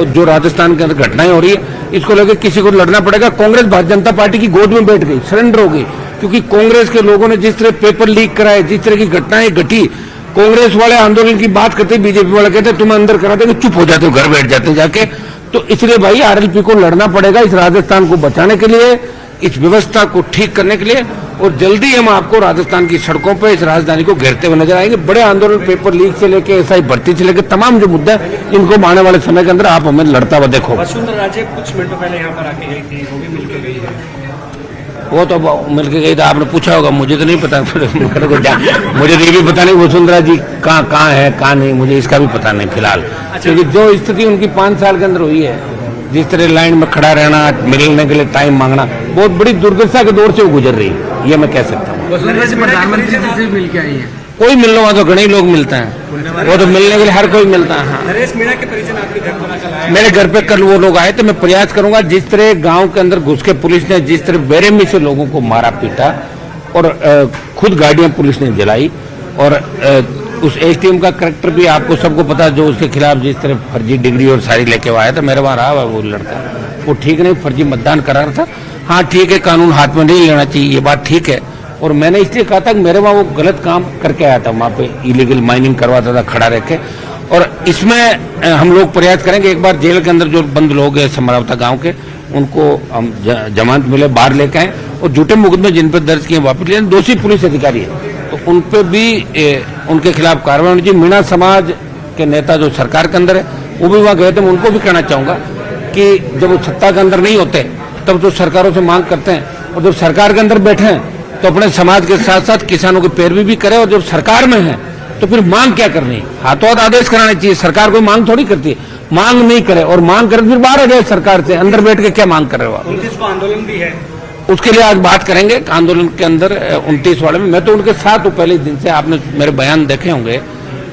जो राजस्थान के अंदर घटनाएं हो रही है, इसको लेकर किसी को लड़ना पड़ेगा। कांग्रेस भारतीय जनता पार्टी की गोद में बैठ गई, सरेंडर हो गई, क्योंकि कांग्रेस के लोगों ने जिस तरह पेपर लीक कराए, जिस तरह की घटनाएं घटी, कांग्रेस वाले आंदोलन की बात करते, बीजेपी वाले कहते तुम्हें अंदर करा देंगे, चुप हो जाते हो, घर बैठ जाते जाके। तो इसलिए भाई आरएलपी को लड़ना पड़ेगा इस राजस्थान को बचाने के लिए, इस व्यवस्था को ठीक करने के लिए, और जल्दी हम आपको राजस्थान की सड़कों पर इस राजधानी को घेरते हुए नजर आएंगे। बड़े आंदोलन, पेपर लीक से लेकर एसआई भर्ती से लेकर तमाम जो मुद्दे हैं, इनको आने वाले समय के अंदर आप हमें लड़ता हुआ देखो। वसुंधरा राजे कुछ मिनटों पहले यहाँ पर आके गई थी, वो भी मिलकर गई है। वो तो मिलके गई था, आपने पूछा होगा, मुझे तो नहीं पता। मुझे तो ये भी पता नहीं वसुंधरा जी कहाँ है कहाँ नहीं, मुझे इसका भी पता नहीं फिलहाल। क्योंकि जो स्थिति उनकी 5 साल के अंदर हुई है, जिस तरह लाइन में खड़ा रहना, मिलने के लिए टाइम मांगना, बहुत बड़ी दुर्दशा के दौर से वो गुजर रही है, ये मैं कह सकता हूँ। वसुंधरा जी प्रधानमंत्री जी से मिल के आई है। कोई मिलने वाला तो घने लोग मिलते हैं, वो तो मिलने के लिए हर कोई मिलता है। हाँ, नरेश मीणा के परिजन आपके घर पर कल आए। मेरे घर पे कल वो लोग आए, तो मैं प्रयास करूंगा, जिस तरह गांव के अंदर घुस के पुलिस ने जिस तरह बेरहमी से लोगों को मारा पीटा, और खुद गाड़ियां पुलिस ने जलाई, और उस एसडीएम का करैक्टर भी आपको सबको पता, जो उसके खिलाफ जिस तरह फर्जी डिग्री और सारी लेके आया था, मेरे वहां रहा वो लड़का, वो ठीक नहीं, फर्जी मतदान करा रहा था। हाँ ठीक है, कानून हाथ में नहीं लेना चाहिए, ये बात ठीक है, और मैंने इसलिए कहा था कि मेरे वहां वो गलत काम करके आया था, वहां पे इलीगल माइनिंग करवाता था खड़ा रह के। और इसमें हम लोग प्रयास करेंगे, एक बार जेल के अंदर जो बंद लोग हैं समरावता गांव के, उनको हम जमानत मिले बाहर लेके आए, और झूठे मुकदमे जिन पर दर्ज किए वापस लेकिन दोषी पुलिस अधिकारी है, तो उन पर भी उनके खिलाफ कार्रवाई होनी चाहिए। मीणा समाज के नेता जो सरकार के अंदर है, वो भी वहां गए थे। मैं उनको भी कहना चाहूंगा कि जब वो सत्ता के अंदर नहीं होते तब तो सरकारों से मांग करते हैं, और जब सरकार के अंदर बैठे हैं तो अपने समाज के साथ साथ किसानों की पैरवी भी करे, और जब सरकार में है तो फिर मांग क्या करनी है, हाथों हाथ आदेश कराने चाहिए। सरकार कोई मांग थोड़ी करती है, मांग नहीं करे और मांग करे फिर बाहर आ जाए सरकार से, अंदर बैठ के क्या मांग कर रहे हो आप। 29 को आंदोलन भी है, उसके लिए आज बात करेंगे। आंदोलन के अंदर 29 वाले में मैं तो उनके साथ हूँ पहले दिन से, आपने मेरे बयान देखे होंगे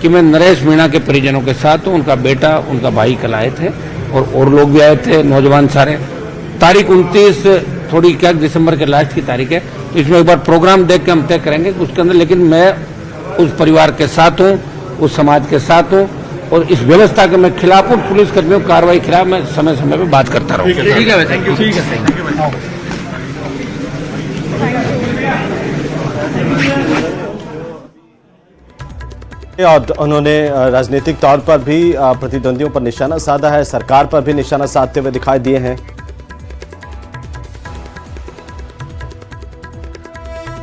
कि मैं नरेश मीणा के परिजनों के साथ हूँ। उनका बेटा, उनका भाई कल आए थे, और लोग भी आए थे, नौजवान सारे। तारीख 29 थोड़ी क्या दिसंबर के लास्ट की तारीख है, तो इसमें एक बार प्रोग्राम देख के हम तय करेंगे उसके अंदर। लेकिन मैं उस परिवार के साथ हूँ, उस समाज के साथ हूँ, और इस व्यवस्था के मैं खिलाफ हूँ। पुलिस कर्मियों की कार्रवाई के खिलाफ मैं समय समय पर बात करता रहूँ। ठीक है, थैंक यू, ठीक है। और उन्होंने राजनीतिक तौर पर भी प्रतिद्वंदियों पर निशाना साधा है, सरकार पर भी निशाना साधते हुए दिखाई दिए हैं।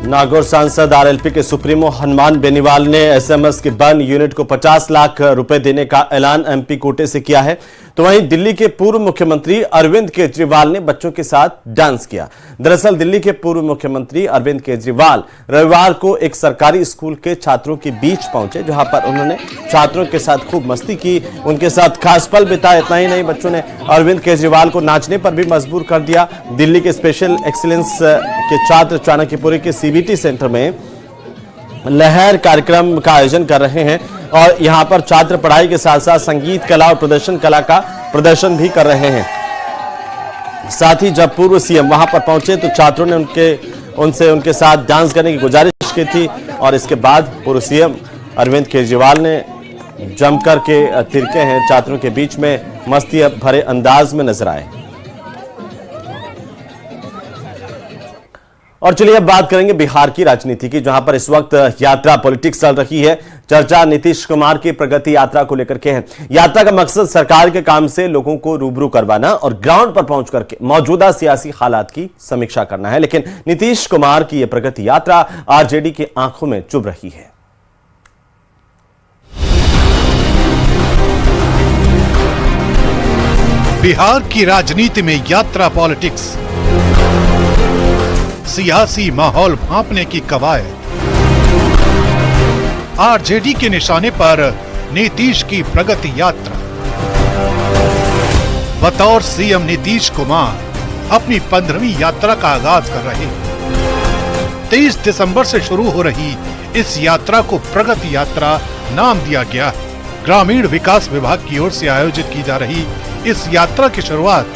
नागौर सांसद आरएलपी के सुप्रीमो हनुमान बेनीवाल ने एसएमएस की बर्न यूनिट को 50 लाख रुपए देने का ऐलान एमपी कोटे से किया है। तो वहीं दिल्ली के पूर्व मुख्यमंत्री अरविंद केजरीवाल ने बच्चों के साथ डांस किया। दरअसल दिल्ली के पूर्व मुख्यमंत्री अरविंद केजरीवाल रविवार को एक सरकारी स्कूल के छात्रों के बीच पहुंचे, जहां पर उन्होंने छात्रों के साथ खूब मस्ती की, उनके साथ खास पल बिताए। इतना ही नहीं, बच्चों ने अरविंद केजरीवाल को नाचने पर भी मजबूर कर दिया। दिल्ली के स्पेशल एक्सीलेंस के छात्र चाणक्यपुरी के सीबीटी सेंटर में लहर कार्यक्रम का आयोजन कर रहे हैं, और यहां पर छात्र पढ़ाई के साथ साथ संगीत कला और प्रदर्शन कला का प्रदर्शन भी कर रहे हैं। साथ ही जब पूर्व सीएम वहां पर पहुंचे तो छात्रों ने उनसे उनके साथ डांस करने की गुजारिश की थी, और इसके बाद पूर्व सीएम अरविंद केजरीवाल ने जमकर के थिरके हैं छात्रों के बीच में, मस्ती भरे अंदाज में नजर आए। और चलिए अब बात करेंगे बिहार की राजनीति की, जहां पर इस वक्त यात्रा पॉलिटिक्स चल रही है। चर्चा नीतीश कुमार की प्रगति यात्रा को लेकर के है। यात्रा का मकसद सरकार के काम से लोगों को रूबरू करवाना और ग्राउंड पर पहुंच करके मौजूदा सियासी हालात की समीक्षा करना है। लेकिन नीतीश कुमार की यह प्रगति यात्रा आरजेडी की आंखों में चुभ रही है। बिहार की राजनीति में यात्रा पॉलिटिक्स, सियासी माहौल भांपने की कवायद, आरजेडी के निशाने पर नीतीश की प्रगति यात्रा। बतौर सीएम नीतीश कुमार अपनी 15वीं यात्रा का आगाज कर रहे हैं। 23 दिसंबर से शुरू हो रही इस यात्रा को प्रगति यात्रा नाम दिया गया है। ग्रामीण विकास विभाग की ओर से आयोजित की जा रही इस यात्रा की शुरुआत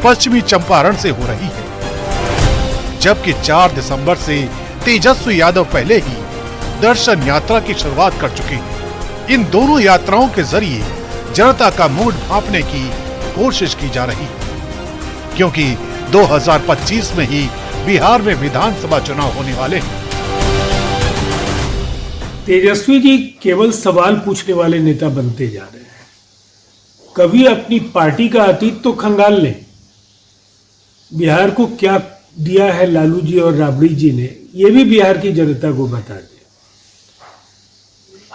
पश्चिमी चंपारण से हो रही है, जबकि 4 दिसंबर से तेजस्वी यादव पहले ही दर्शन यात्रा की शुरुआत कर चुके हैं। इन दोनों यात्राओं के जरिए जनता का मूड भांपने की कोशिश की जा रही है, क्योंकि 2025 में ही बिहार में विधानसभा चुनाव होने वाले हैं। तेजस्वी जी केवल सवाल पूछने वाले नेता बनते जा रहे हैं। कभी अपनी पार्टी का अतीत तो खंगाल लें। बिहार को क्या दिया है लालू जी और राबड़ी जी ने, यह भी बिहार की जनता को बता दें।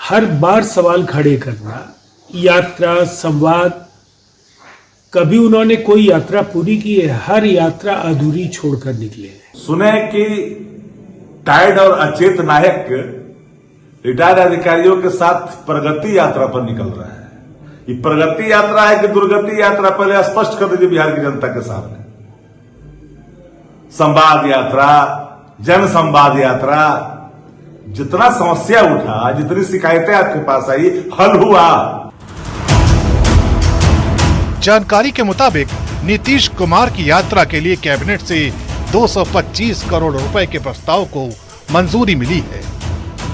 हर बार सवाल खड़े करना, यात्रा, संवाद, कभी उन्होंने कोई यात्रा पूरी की है? हर यात्रा अधूरी छोड़कर निकले हैं। सुने कि टायर्ड और अचेत नायक रिटायर्ड अधिकारियों के साथ प्रगति यात्रा पर निकल रहा है। ये प्रगति यात्रा है कि दुर्गति यात्रा, पहले स्पष्ट कर दीजिए बिहार की जनता के सामने। संवाद यात्रा, जन संवाद यात्रा, जितना समस्या उठा, जितनी शिकायतें आपके पास आई, हल हुआ। जानकारी के मुताबिक नीतीश कुमार की यात्रा के लिए कैबिनेट से 225 करोड़ रुपए के प्रस्ताव को मंजूरी मिली है।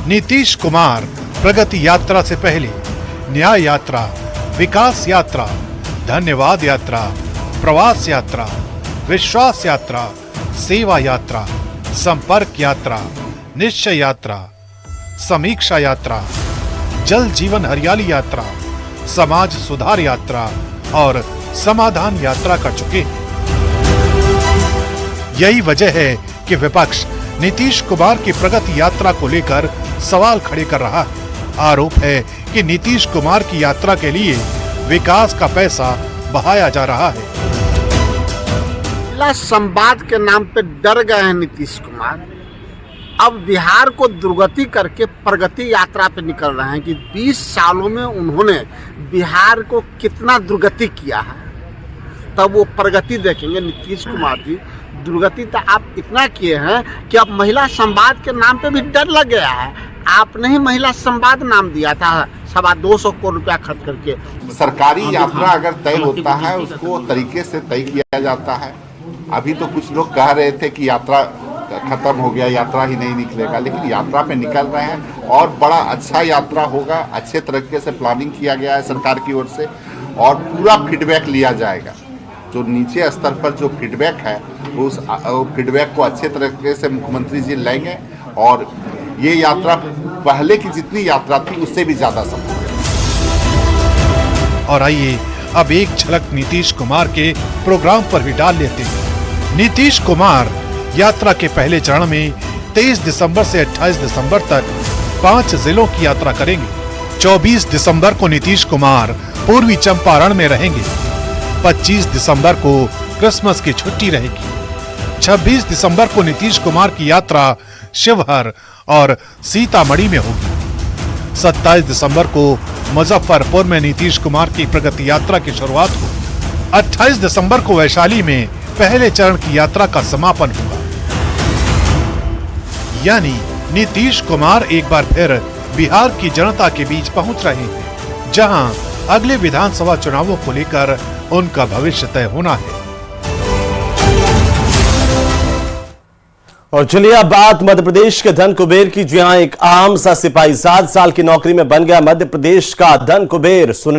नीतीश कुमार प्रगति यात्रा से पहले न्याय यात्रा, विकास यात्रा, धन्यवाद यात्रा, प्रवास यात्रा, विश्वास यात्रा, सेवा यात्रा, संपर्क यात्रा, निश्चय यात्रा, समीक्षा यात्रा, जल जीवन हरियाली यात्रा, समाज सुधार यात्रा और समाधान यात्रा कर चुके हैं। यही वजह है कि विपक्ष नीतीश कुमार की प्रगति यात्रा को लेकर सवाल खड़े कर रहा है। आरोप है कि नीतीश कुमार की यात्रा के लिए विकास का पैसा बहाया जा रहा है। संवाद के नाम पे डर गए हैं नीतीश कुमार। अब बिहार को दुर्गति करके प्रगति यात्रा पे निकल रहे हैं कि 20 सालों में उन्होंने बिहार को कितना दुर्गति किया है, तब वो प्रगति देखेंगे। नीतीश कुमार जी, दुर्गति तो आप इतना किए हैं कि अब महिला संवाद के नाम पे भी डर लग गया है। आपने ही महिला संवाद नाम दिया था 225 करोड़ रुपया खर्च करके। सरकारी यात्रा अगर तय होता है उसको तरीके से तय किया जाता है। अभी तो कुछ लोग कह रहे थे कि यात्रा खत्म हो गया, यात्रा ही नहीं निकलेगा, लेकिन यात्रा पे निकल रहे हैं और बड़ा अच्छा यात्रा होगा। अच्छे तरीके से प्लानिंग किया गया है सरकार की ओर से और पूरा फीडबैक लिया जाएगा। जो नीचे स्तर पर जो फीडबैक है उस फीडबैक को अच्छे तरीके से मुख्यमंत्री जी लेंगे और ये यात्रा पहले की जितनी यात्रा थी उससे भी ज्यादा सफल है। और आइए अब एक झलक नीतीश कुमार के प्रोग्राम पर भी डाल लेते हैं। नीतीश कुमार यात्रा के पहले चरण में 23 दिसंबर से 28 दिसंबर तक 5 जिलों की यात्रा करेंगे। 24 दिसंबर को नीतीश कुमार पूर्वी चंपारण में रहेंगे। 25 दिसंबर को क्रिसमस की छुट्टी रहेगी। 26 दिसंबर को नीतीश कुमार की यात्रा शिवहर और सीतामढ़ी में होगी। 27 दिसंबर को मुजफ्फरपुर में नीतीश कुमार की प्रगति यात्रा की शुरुआत होगी। 28 दिसंबर को वैशाली में पहले चरण की यात्रा का समापन होगा। यानी नीतीश कुमार एक बार फिर बिहार की जनता के बीच पहुंच रहे हैं, जहां अगले विधानसभा चुनावों को लेकर उनका भविष्य तय होना है। और चलिए अब बात मध्य प्रदेश के धन कुबेर की, जहां एक आम सा सिपाही 7 साल की नौकरी में बन गया मध्य प्रदेश का धन कुबेर।